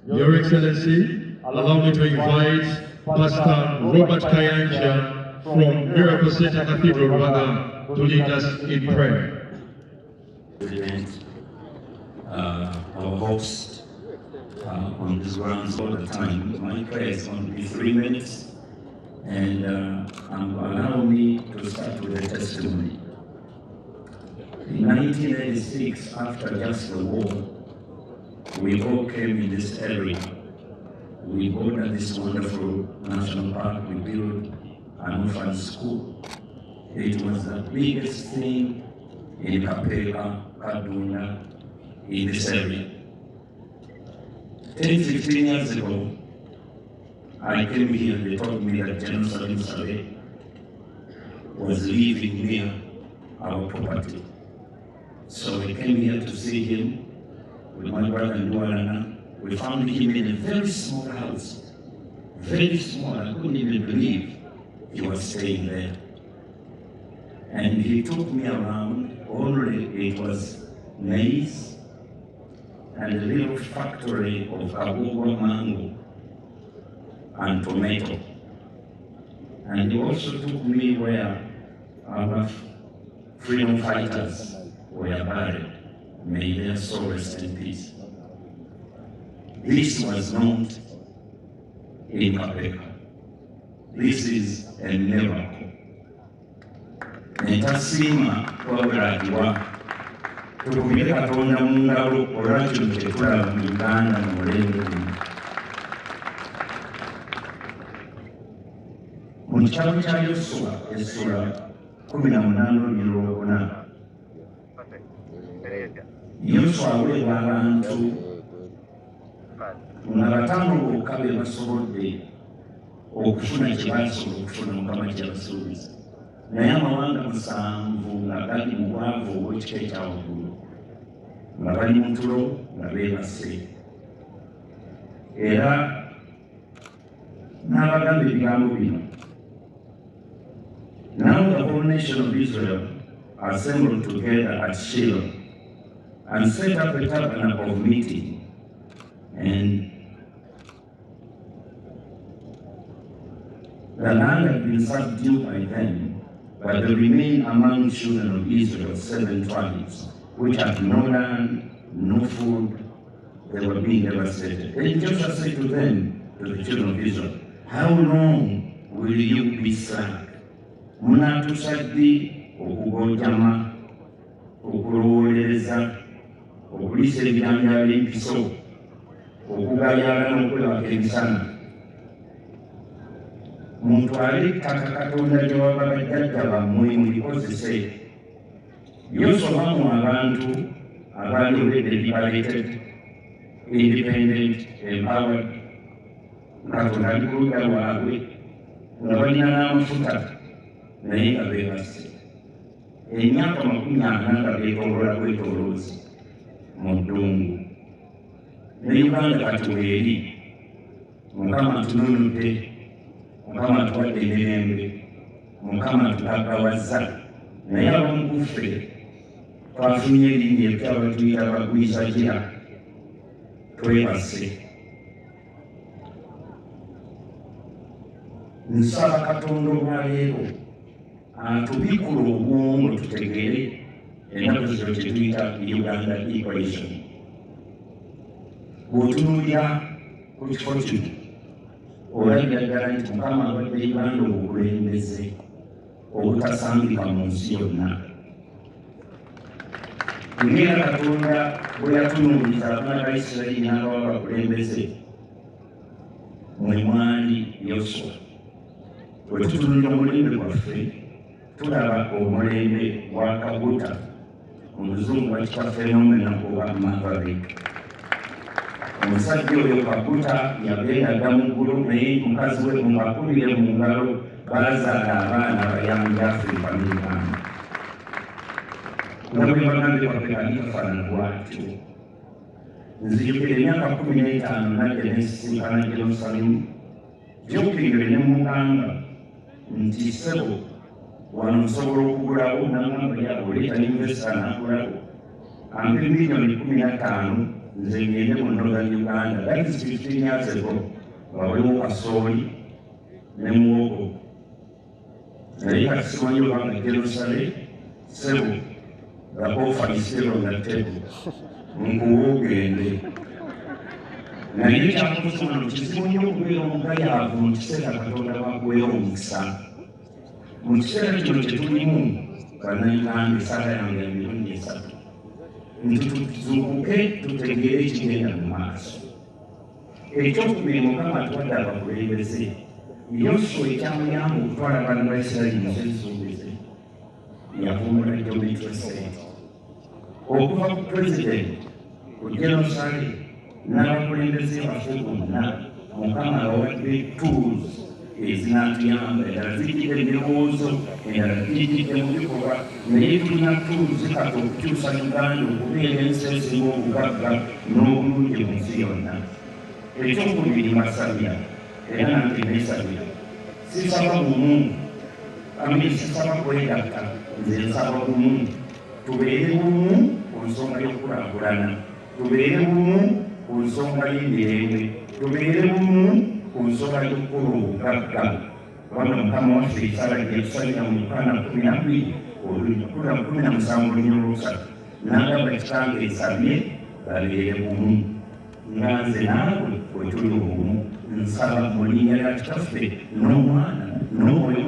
Your Excellency, allow me to invite Pastor Robert Kayanja from Miracle Center Cathedral, Rwanda, to lead us in prayer. President, our host on this grounds all the time. My prayer is going to be 3 minutes, and allow me to start with a testimony. In 1986, after just the war, we all came in this area. We bordered this wonderful national park. We built an orphan school. It was the biggest thing in Kapeka, Kaduna, in this area. 10, 15 years ago, I came here. They told me that General Salim Saleh was living near our property. So I came here to see him with my brother Ndualana. We found him in a very small house. Very small. I couldn't even believe he was staying there. And he took me around. Only it was maize and a little factory of Kabugo mango and tomato. And he also took me where our freedom fighters were buried. May their soul rest in peace. This was not in Kapeka. This is a miracle. Netasima twabulagibwa tukubire Katonda mu ngalo olwakino kyetulaba mu Uganda n'omulembe guno. Mu kitabo kya Yoswa essula 18:4 Yoswa aweebwa abantu nga 5 bokka be basobodde okufuna kye basobola okufuna Mukama kye yabasuubiza, naye amawanga 7 nga gali mu bwavu obw'ekika ekya waggulu, nga bali mu tulo nga beebase. Era n'abagamba ebigambo bino. Now the whole nation of Israel assembled together at Shiloh and set up a tabernacle of meeting, and the land had been subdued by them, but there remained among the children of Israel 7 tribes, which had no land, no food. They were being devastated. Then Joshua said to them, to the children of Israel, how long will you be slack? Munatusaddi okugojama, okulowolereza, okuliisa ebijanjaalo empiso, okugayaala n'okwebaka emisana. Mutwale ettaka Katonda lye waba bajjajja bammwe mulikozese. Yosomamu abantu abaali already liberated, independent, empowered. Katonda ali ku ludda lwabwe nga balina n'amafuta naye nga beebase. Emyaka 40 nga beetooloola bwetooloozi mu ddungu. Ne Uganda kati weeri. Mukama atununudde, Mukama atuwadde emirembe, Mukama atugaggawaza, naye abamu ku ffe twafunye erinnya eppya batuyita bagwizagira. Twebase. Nsaba Katonda olwaleero atubikula obwongo tutegeere ennaku zino kye tuyita Uganda equation. Bw'otunuulira ku kifo kino olabira ddala nti Mukama awadde Uganda obukulembeze obutasangika mu nsi yonna. Ng'era Katonda bwe yatunuuliza abaana ba Isirayiri n'abawa abakulembeze, mwe mwali Yoswa. Bwe tutunulira omulembe gwaffe tulaba omulembe gwa Kaguta, omuzungu bakita fenomena oba Maverick. Omusajja oyo Kaguta yabeeraga mu ggulu, naye mukazi we mubakubire mu ngalo baazaala abaana bayamba Afrika ne Uganda. Nga bwe bagambe kwaffe kali kafaanana bwatyo. Nzijukira emyaka 15 najja nesisinkana Jerusalemu. Jjukire ne mugamba nti ssebo wano nsobola okugulawo, n'agamba yabo leeta investor n'agulawo. Ampe $15,000 nze ngende mu Northern Uganda, that is 15 years ago, waliwo kasooli ne muwogo. Naye kati simanyi obanga Jerusalem sebo gakofa isiro na table nkuwogende. Naye kyakusoma kizibu nnyo okubeera omugayaavu mu kiseera Katonda bakuweera omukisa. Mu kiseera kino kye tulimu bannayuganda esaala yange emirundi 3 nti tuzuukuke tutegeere ekigenda mu maaso. Ekyokubiri Mukama atuwadde abakulembeze. Yoswa ekyamuyamba okutwala abaana ba Isirayiri mu nsi yavumbula geometric set. Okuva ku pulezidenti ku Jerusalem n'abakulembeze baffe bonna Mukama abawadde tools ezinatuyamba, endala zijjidde ebirowoozo, endala zijjidde mu bikolwa, naye tulina tools kati okukyusa Uganda okubeera ensi esinga obugagga n'obulungi mu nsi yonna. Ekyokubiri mbasabira era nange neesabira, sisaba bumu, sisaba kwegatta, nze nsaba bumu. Tubeere bumu ku nsonga y'okukulaakulana, tubeere bumu ku nsonga y'emirembe, tubeere bumu ku nsonga y'okukola obugagga. Kubanga Mukama waffe ekyala gye tusalira mu Yokaana 12:17 n'agamba kitange nsabye babeere bumu nga nze naawe bwe tuli obumu. Nsaba mu linnya lya Kitaffe n'Omwana n'Omwoyo